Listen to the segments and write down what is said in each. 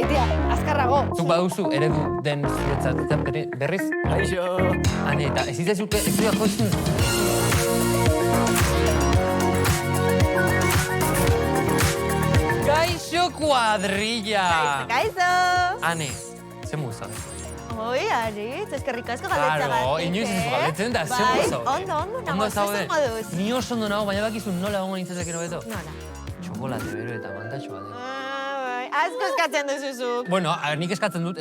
Maitea, azkarrago. Zuk baduzu eredu den zuretzat berriz? Kaixo. Hane, eta ez izazuke, ez dira joizun. Kaixo kuadrilla! Kaixo! Hane, ze muza. Oi, Aritz, eskerrik asko galdetzagatik. Claro, inoiz ez galdetzen da, ze muza. Ondo, nago, zaude. zuzango duz. Ni oso ondo nago, baina bakizun nola egongo nintzateke nobeto. Nola. Txokolate bero eta mantatxo bat. Asko eskatzen duzuzuk. Bueno, nik eskatzen dut.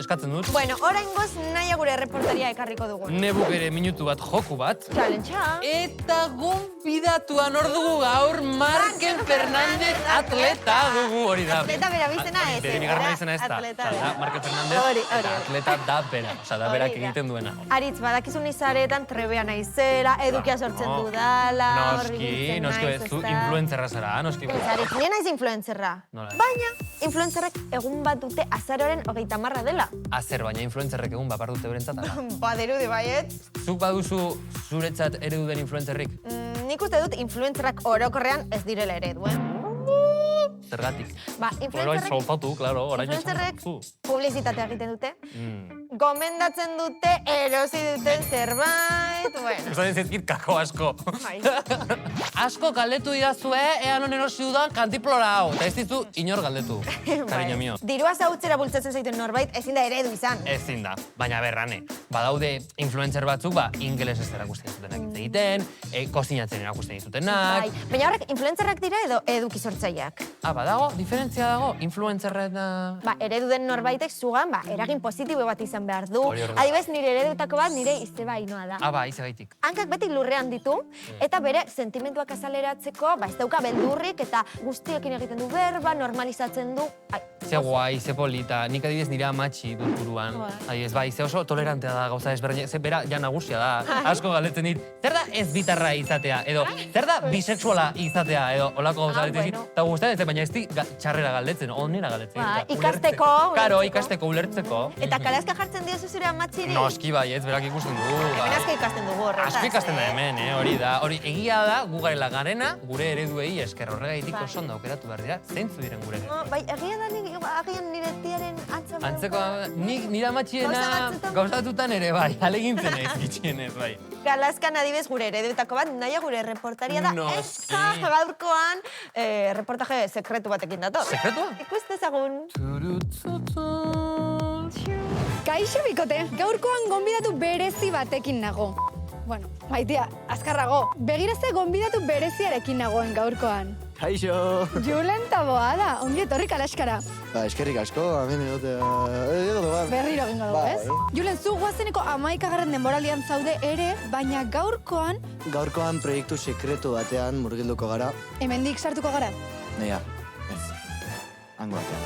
Bueno, oraingoz naia gure reportaria ekarriko dugu. Nebuk ere minutu bat, joku bat. Challenge-a. Eta gonbidatuan hor dugu gaur Markel Fernández atleta dugu hori da. Atleta bera bizena ez. Bere bigarren izena ez da. Atleta Da, Markel Fernández, Hori. eta atleta da bera. Osa, da berak egiten duena. Aritz, badakizun izaretan trebea naizela, edukia sortzen dudala, Noski, zu influencerra zara, noski. Ez, Aritz, nien naiz influencerra. Nola? Baina, influencerrek egun bat dute azaroaren 30 dela. Azer, baina influencerrek egun bapar dute berentzat, ala? Badirudi baiet. Zuk baduzu zuretzat eredu den influencerrik? Nik uste dut influencerrak orokorrean ez direla ereduen. Zergatik? Ba, soltatu, claro, orain influencerrek publizitatea egiten dute. Gomendatzen dute, erosi duten zerbait, bueno. Usatzen zizkit kako asko. Bai. Asko galdetu idazue, ean honen erosi dudan kantiplora hau. Eta ez dizu inor galdetu, cariño mio. Dirua zautzera bultzatzen zaituen norbait, ezin da eredu izan. Ezin da, baina berrane. Badaude influencer batzuk, ingeles ez erakusten zutenak hitz egiten, kozinatzen erakusten dizutenak. Bai, baina horrek influencerrak dira edo eduki sortzaileak? Badago, diferentzia dago, influencerra eta... Eredu den norbaitek zugan, eragin positibo bat izan behar du. Adibez, nire eredutako bat nire izeba inoa da. Izebaitik. Hankak beti lurrean ditu, eta bere sentimentuak azaleratzeko, ez dauka beldurrik, eta guztiekin egiten du berba, normalizatzen du. Ze guai, ze polita, nik adibidez nire amatxi dut buruan. Adibidez, ze oso tolerantea da gauza ezberdin, ze bera ja nagusia da, asko galdetzen dit. Zer da ez bitarra izatea, edo zer da bisexuala izatea, edo olako gauza galdetzen dit. Eta guztien, baina ez di txarrera galdetzen, onera galdetzen. Ikasteko. Karo, ikasteko, ulertzeko. Eta kalazka jartzen diozu zure amatxiri? Noski bai, ez berak ikusten du. Hemen asko ikasten dugu horretaz. Asko ikasten da hemen, hori da. Hori egia da, gu garela garena, gure ereduei esker horregaitik oso ondo aukeratu behar dira, zeintzu diren gure eredu. Bai, egia da nik agian nire tiaren antza. Antzeko, nik nire amatxiena gauzatutan ere bai, alegintzen ez gitxienez bai. Kalazkan adibez gure eredutako bat, naia gure reportaria da. Noski. Eta gaurkoan reportaje sekretu batekin dator. Sekretua? Ikustezagun. Kaixo bikote, gaurkoan gonbidatu berezi batekin nago. Bueno, Maitea, azkarrago. Begirazte gonbidatu bereziarekin nagoen gaurkoan. Kaixo. Julen eta Boada, ongi etorri Kalaskara. Eskerrik asko, hemen egote... Berriro egingo dugu, ez? Julen, zu guazeneko 11. denboraldian zaude ere, baina gaurkoan... Gaurkoan proiektu sekretu batean murgilduko gara. Hemendik sartuko gara? Naia, ez. Hango batean.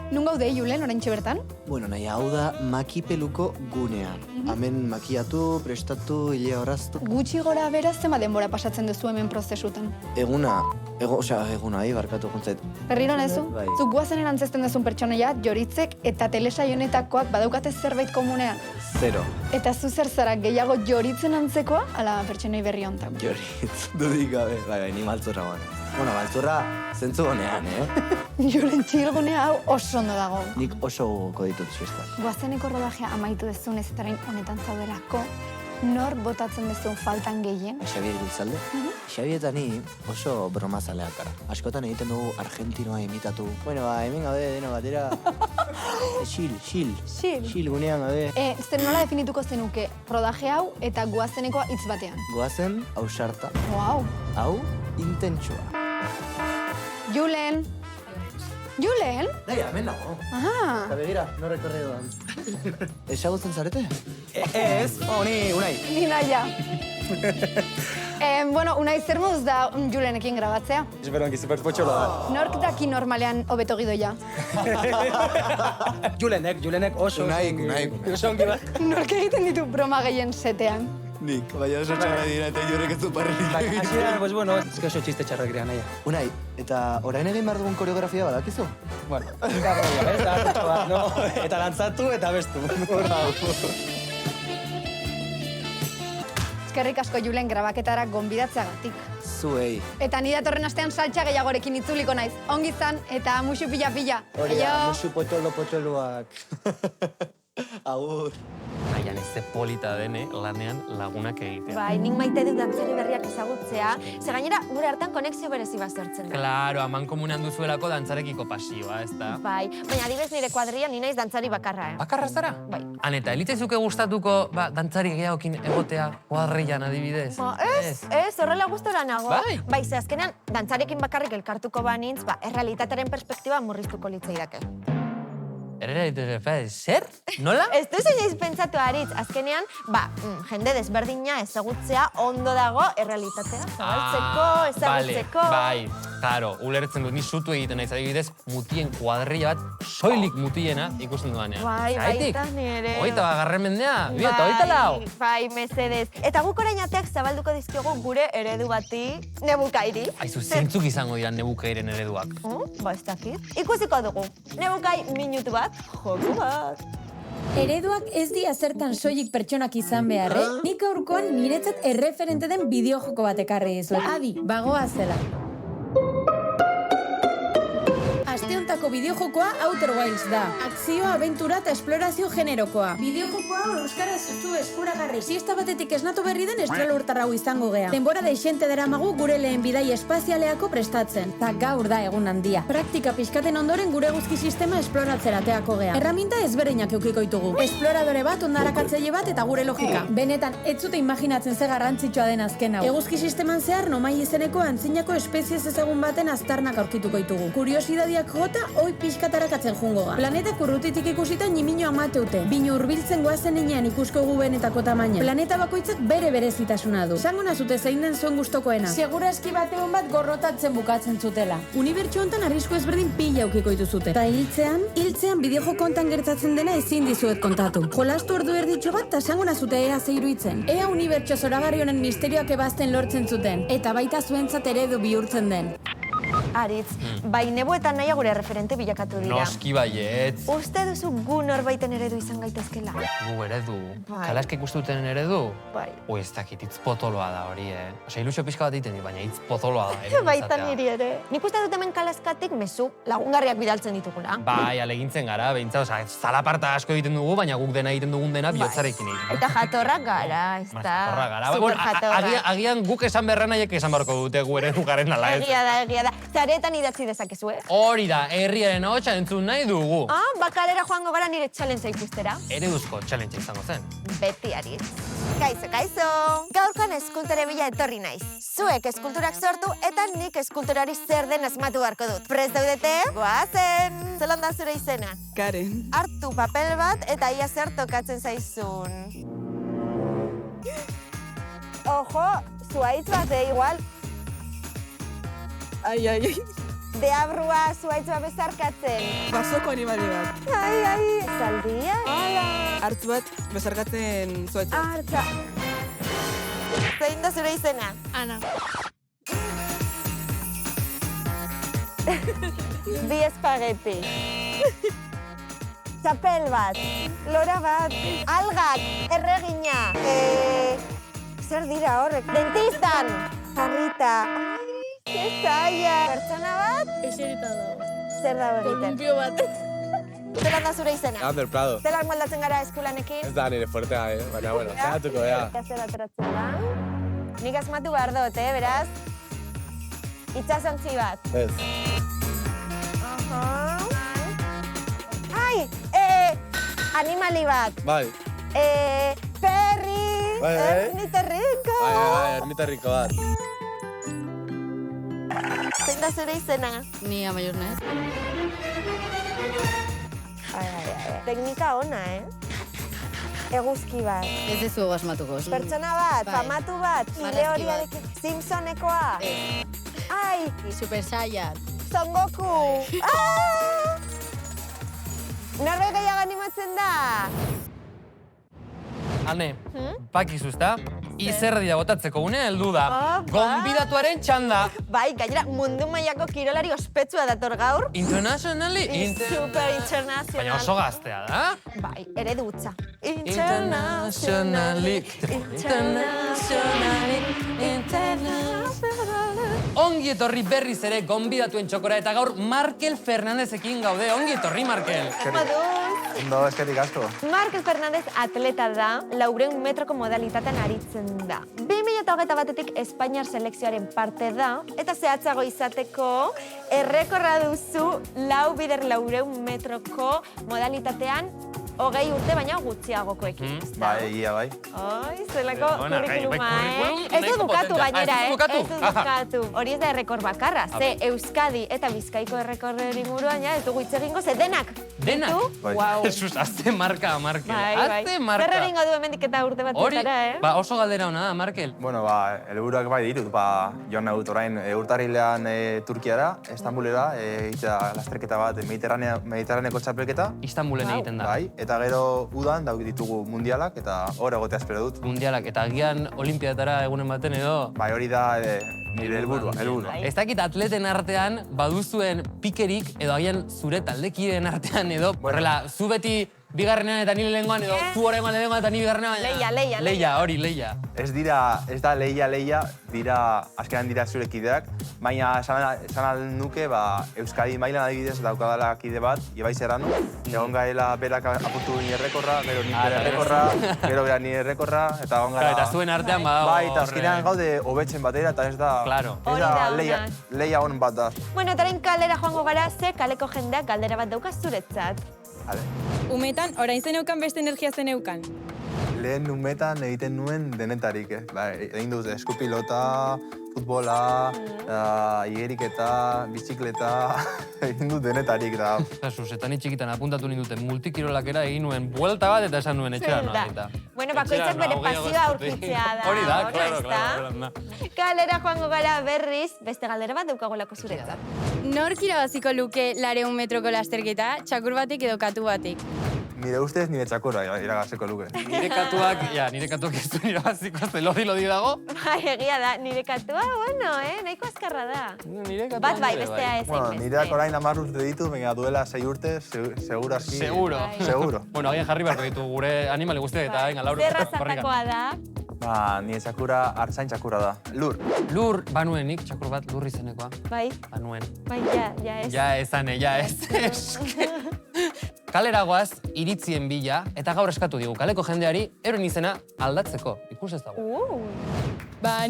Nun gaude, Julen, oraintxe bertan? Bueno, nahi hau da makipeluko gunea. Hemen makiatu, prestatu, hilea horaztu. Gutxi gora bera zenbat denbora pasatzen duzu hemen prozesutan? Eguna, barkatu juntzait. Berriro nezu? Bai. Zuk guazen antzezten duzun pertsonaia, Joritzek eta telesaionetakoak badaukate zerbait komunean? Zero. Eta zu zer zara gehiago Joritzen antzekoa, ala pertsonai berri hontan? Joritz, dudik gabe. Bai, ni maltzurra guan. Bueno, maltzurra zentzu honean, Julen, txilgunea hau oso ondo dago. Nik oso gogoko ditut xistak. Guazeneko rodajea amaitu dezun ez etaren honetan zaudelako, nor botatzen dezun faltan gehien? Xabier Giltzalde. Xabi eta ni oso bromazaleak gara. Askotan egiten dugu argentinoa imitatu. Bueno, hemen gaude, deno batera. Xil gunean gaude. Zer nola definituko zenuke rodaje hau eta guazenekoa hitz batean? Goazen, ausarta. Wow. Hau, intentsua. Julen! Julen? Naia, hemen nago. Aha. Eta begira, no rekorre doan. Ezagutzen zarete? Ez, honi, Unai. Ni naia. Bueno, Unai, zer moduz da Julenekin grabatzea? Esperonki, super potxola da. Nork daki normalean hobeto gidoia? Julenek oso... Unai. Oso ongi bat. Nork egiten ditu broma gehien setean? Nik, baina oso txarra dira eta jorrek ez du parrilik. Hasieran, pues bueno, ez que oso txiste txarrak dira naia. Unai, eta orain egin behar dugun koreografia badakizu? Bueno, garroia, ez da, kutxo bat, no? Eta dantzatu eta bestu. Eskerrik asko Julen grabaketara gonbidatzeagatik. zuei. Eta ni datorren astean saltxa gehiagorekin itzuliko naiz. Ongi izan eta musu pila-pila. Hori da, Aio. musu potoloak. Agur. Aian ez ze polita dene lanean lagunak egitea. Bai, nik maite dut dantzari berriak ezagutzea, ze gainera gure hartan konexio berezi bat sortzen da. Claro, aman komunean duzuelako dantzarekiko pasioa, ez da? Bai, baina adibidez nire kuadrian ni naiz dantzari bakarra, Bakarra zara? Bai. Aneta, elitzezuke gustatuko dantzari gehiagokin egotea kuadrillan adibidez? Ez, horrela gustora nago. Bai. Ze azkenean, dantzarekin bakarrik elkartuko banintz, errealitatearen perspektiba murriztuko litzaidake. Zer? Nola? Ez duzu inoiz pentsatu aritz, azkenean, jende desberdina ezagutzea ondo dago errealitatea zabaltzeko, ezagutzeko. Bai, claro, ulertzen dut, ni sutu egiten naiz adibidez, mutien kuadrilla bat, soilik mutiena ikusten dudanean. Bai, baita nire. Hogeita garren mendea, eta hogeita lau. Bai, mesedez. Eta guk orain ateak zabalduko dizkiogu gure eredu bati, Nebukairi. Aizu, zeintzuk izango dira Nebukairen ereduak? Ez dakit. Ikusiko dugu. Nebukai minutu bat, joku bat. Ereduak ez dia zertan soilik pertsonak izan behar, Nik gaurkoan niretzat erreferente den bideojoko bat ekarri dizuet. Adi, bagoa zela. Asteontako bideojokoa Outer Wilds da. Akzioa, abentura eta esplorazio generokoa. Bideojokoa euskaraz zu eskuragarri. Siesta batetik esnatu berri den estralurtarrau izango gea. Denbora deixente deramagu gure lehen bidai espazialeako prestatzen. Ta gaur da egun handia. Praktika pixkaten ondoren gure guzki sistema esploratzerateako gea. Erraminta ezberdinak eukiko ditugu. Esploradore bat, ondarakatzaile bat eta gure logika. Benetan, ez zute imaginatzen ze garrantzitsua den azken hau. Eguzki sisteman zehar nomai izeneko antzinako espeziez ezagun baten aztarnak aurkituko ditugu. Kuriosidadiak jota, oi pixkatarakatzen jungo ga. Planetak urrutitik ikusita nimino amateute. Bino hurbiltzen goazen inean ikusko gu benetako tamaina. Planeta bakoitzak bere berezitasuna du. Zango nazute zein den zuen gustokoena. Segurazki batean bat gorrotatzen bukatzen zutela. Unibertsu hontan arrisku ezberdin pila aukiko dituzute. Ta hiltzean bideojoko hontan gertatzen dena ezin dizuet kontatu. Jolastu ordu erditxo bat ta zango nazute ea zeiruitzen. Ea unibertsu zoragarri honen misterioak ebazten lortzen zuten. Eta baita zuentzat eredu bihurtzen den. Aritz, bai nebuetan naia gure referente bilakatu dira. Noski baietz. Uste duzu gu norbaiten eredu izan gaitezkela? Gu eredu. Bai. Kalaskek ustuten eredu? Bai. Ez dakit, hitz potoloa da hori, Osea, ilusio pixka bat egiten dit, baina hitz potoloa da. Baita niri ere. Nik uste dut hemen kalaskatik mezu lagungarriak bidaltzen ditugula. Bai, alegintzen gara, behintzat, osea, zalaparta asko egiten dugu, baina guk dena egiten dugun dena bihotzarekin egiten. Eta jatorrak gara, ez da. Jatorra gara. Super jatorra. Agian guk esan berra nahiek esan barko dute gu ere garen ala ez. Egia da. Zaretan idatzi dezakezu, Hori da, herriaren ahotsa entzun nahi dugu. Bakalera joango gara nire challenge ikustera. Ereduzko challenge izango zen. Beti Aritz. Kaixo. Gaurkoan eskultore bila etorri naiz. Zuek eskulturak sortu eta nik eskulturari zer den asmatu beharko dut. Prest daudete? Goazen! Zelan da zure izena? Karen. Hartu papel bat eta ia zer tokatzen zaizun. Ojo, zuaitz bat, igual. Ai. Deabrua zuaitz bat bezarkatzen. Basoko animali bat. Ai. Zaldia? Hala. Hartz bat besarkatzen zuaitz. Hartza. Zein da zure izena? Ana. Bi espageti. Txapel bat. Lora bat. Algak. Erregina. Zer dira horrek? Dentistan. Jarrita. Ke zaila. Pertsona bat? Eserita dago. Zer da egiten? Kolumpio bat. Zeran da zure izena? Ander Prado. Zeran moldatzen gara eskulanekin? Ez da nire fuertea, baina, bueno, zehatuko, ja. Zer ateratzen da? Nik asmatu behar dut, beraz? Itxasontzi bat. Ez. Ai, animali bat. Bai. Perri. Bai. Ernitarriko. Bai, ernitarriko bat. Zein da zure izena? Ni amaiur naiz. Teknika ona, Eguzki bat. Ez ez zuego asmatuko. Pertsona bat, famatu bat, hile horiarekin. Simpsonekoa. Ai, Super Saiyan. Son Goku. Norbait gehiago animatzen da? Ane, bakizuzta, izerdia botatzeko une heldu da. Gonbidatuaren txanda. Bai, gainera mundu mailako kirolari ospetsua dator gaur. Internationally? Super internacional. Baina oso gaztea da? Bai, ere dutza. Internationally. ongi etorri berriz ere gonbidatuen txokora eta gaur Markel Fernandezekin gaude. Ongi etorri, Markel. Ondo, eskerrik asko. Markel Fernandez atleta da, 400 metroko modalitatean aritzen da. 2021-etik Espainiar selekzioaren parte da, eta zehatzago izateko errekorra duzu 4x400 metroko modalitatean 20 urte baina gutxiagokoekin. Bai, egia bai. Oi, zelako Ona, kurrikuluma, curriculum Ez du nahiko bukatu potentea. gainera, Ez du bukatu? Ez du bukatu. Hori ez da errekor bakarra, ze Euskadi eta Bizkaiko errekorren inguruan ez dugu hitz egingo, ze denak. Denak? Ditu? Bai. Wow. Jesus, azte marka, Markel. Bai, bai. Azte marka. Zer egingo du hemendik eta urte Hori, batzuetara, oso galdera hona da, Markel. Bueno, helburuak bai ditut, joan nagut orain urtarrilean Turkiara, Estambulera, egitea lasterketa bat, Mediterraneoko txapelketa. Istanbulen egiten da. Bai, eta gero udan ditugu mundialak, eta hor egotea espero dut. Mundialak, eta agian olimpiadatara egunen baten edo... Bai, hori da nire helburua. Ez dakit atleten artean baduzuen pikerik edo agian zure taldekideen artean edo, horrela, zu beti bigarrenean eta nire lehengoan edo zu horrengoan lehengoan eta nire bigarrenean, baina... Leia, hori, leia. Ez da leia, azkenan dira zure kideak, baina esan ahal nuke, Euskadi mailan adibidez daukadala kide bat, Ibai Serrano, egon gaela berak apuntu nire errekorra, gero nire bere errekorra, gero bera nire errekorra, eta egon gara... Eta zuen artean badago... Bai, eta azkenean gaude hobetzen batera, eta ez da leia hon bat da. Bueno, eta orain kaldera joango gara, ze kaleko jendeak galdera bat dauka zuretzat. Umetan, orain zeneukan beste energia zeneukan. Lehen umetan egiten nuen denetarik, egin dut eskupilota, futbola, igeriketa, bizikleta, egin dut denetarik da. Jesus, eta ni txikitan apuntatu ninduten multikirolakera egin nuen buelta bat eta esan nuen etxera noa eta. Bueno, bakoitzak bere pasioa aurkitzea da. Hori da, Ona, claro. ezta? Kalera joango gara berriz, beste galdera bat daukagolako zuretzat. Nork irabaziko luke 400 metroko lasterketa, txakur batik edo katu batik? Nire ustez nire txakurra iragazeko luke. Nire katuak ez du irabaziko, ze lodi dago. Bai, egia da, nire katua, bueno, nahiko azkarra da. Bat bai, bestea ez. Bueno, nireak orain 10 urte ditu, baina duela 6 urte, seguro aski. Seguro. Bueno, agian jarri beharko ditu gure animali guztiak eta venga, Laura. Zerra zartakoa da. Nire txakurra artzain txakurra da. Lur. Lur, banuenik, txakur bat lur izenekoa. Bai. Banuen. Bai, ja ez. Ja ezane, ja ez. Kalera goaz, iritzien bila, eta gaur eskatu digu kaleko jendeari euren izena aldatzeko. Ikus ez dago.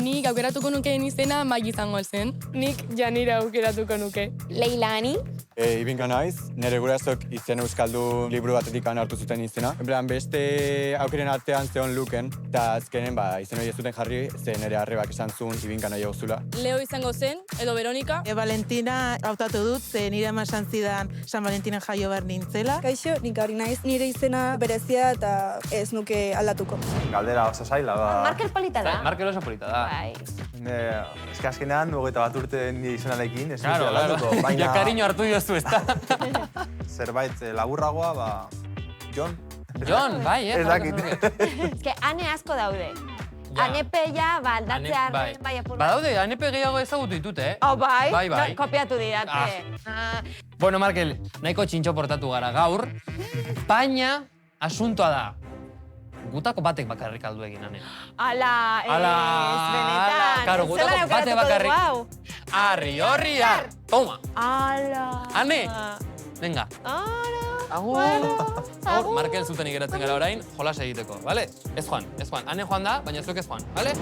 Nik aukeratuko nukeen izena Mai izango zen. Nik Janira aukeratuko nuke. Leilani. Ibinka naiz, nire gurasoek izen euskaldun liburu batetik hartu zuten izena. Beste aukeren artean zeon luken, eta azkenen izen hori ez zuten jarri, ze nire arrebak esan zuen Ibinka nahi zula. Leo izango zen, edo Veronika. Valentina hautatu dut, ze nire ama esan zidan San Valentinen jaio behar nintzela. Kaixo, nik hori naiz, nire izena berezia eta ez nuke aldatuko. Galdera oso zaila da. Markel polita da. Markel oso polita da. Bai. Eske azkenean, 21 urte nire izenarekin, ez Claro, ja kariño hartu diozu, ezta? Zerbait laburragoa, Jon. Jon, bai, Ez dakit. Eske, ane asko daude. Anepeia, aldatzearen, bai apur. Badaude, anepe gehiago ezagutu ditute, Oh, bai? Bai. No, kopiatu didate. Bueno, Markel, nahiko txintxo portatu gara gaur, baina asuntoa da. Gutako batek bakarrik aldu egin, Ane. Ala, benetan. Karo, gutako batek bakarrik. Arri, horri, ar. Toma. Ala. Ane, venga. Ala. Agur. Markel zuten igeratzen gara orain, jolas egiteko, bale? Ez joan. Ane joan da, baina zuek ez joan, bale?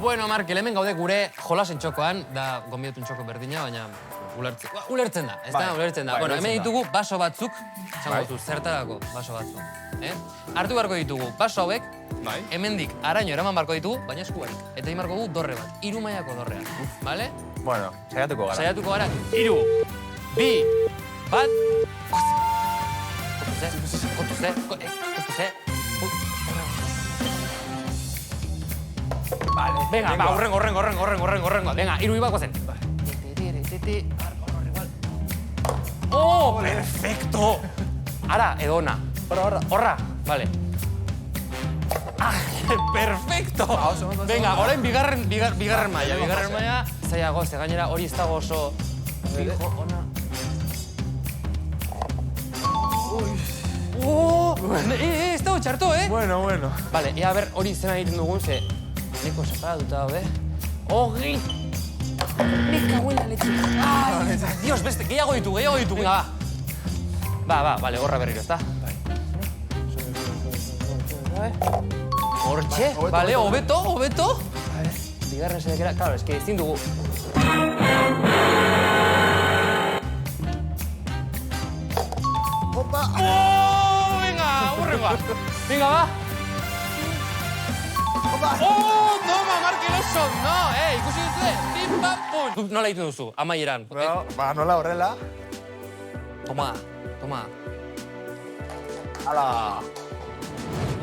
Bueno, Markel, hemen gaude gure jolasen txokoan, da gonbidatu txoko berdina, baina ulertzen da, ez da, ulertzen da. Bueno, hemen ditugu baso batzuk, esango zu, zertarako baso batzuk. Hartu beharko ditugu baso hauek, hemendik araño eraman beharko ditugu, baina eskubarik. Eta egin beharko dugu dorre bat, 3 mailako dorrea, bale? Bueno, saiatuko gara. 3, 2, 1. Kontuz, Vale, venga, horrengo. Venga, 3 bako zen. Oh, perfecto! Ara, edo ona. Horra, vale. Perfecto! Venga, orain bigarren maila. Zaiago, ze gainera hori ez dago oso... Fijo, ona... Ez dago txarto, Bueno. Vale, ea ber hori zena egiten dugun, ze... Niko separatuta daude. Ogi! Nika huela letxe. Ai, Dios, beste, gehiago ditu. Venga, va. Vale, gorra berriro, ezta? Hortxe, vale, hobeto. Bigarren saiakera, claro, eske ezin dugu. Opa! Oh, venga, aurrengoa. Venga, va. Opa! Oh, toma, Markel oso, no, ikusi duzue? Pim, pam, pum. Nola egiten duzu, amaieran? Nola horrela. Toma. Ala!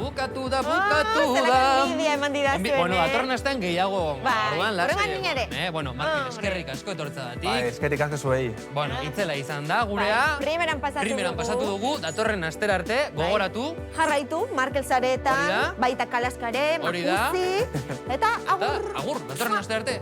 Bukatu da. Zelako enbidia eman didazuen, Bueno, datorren astean gehiago. Bai, Orduan, lasai horrengan ere. egon. Bueno, Markel, eskerrik asko etortzadatik. Bai, eskerrik asko zuei. Bueno, itzela izan da, gurea. Primeran pasatu dugu, datorren astera arte, gogoratu. Jarraitu, Markel Zaretan, Hori da. baita Kalaskare, Hori da. Makuzi, eta agur. Agur, datorren astera arte.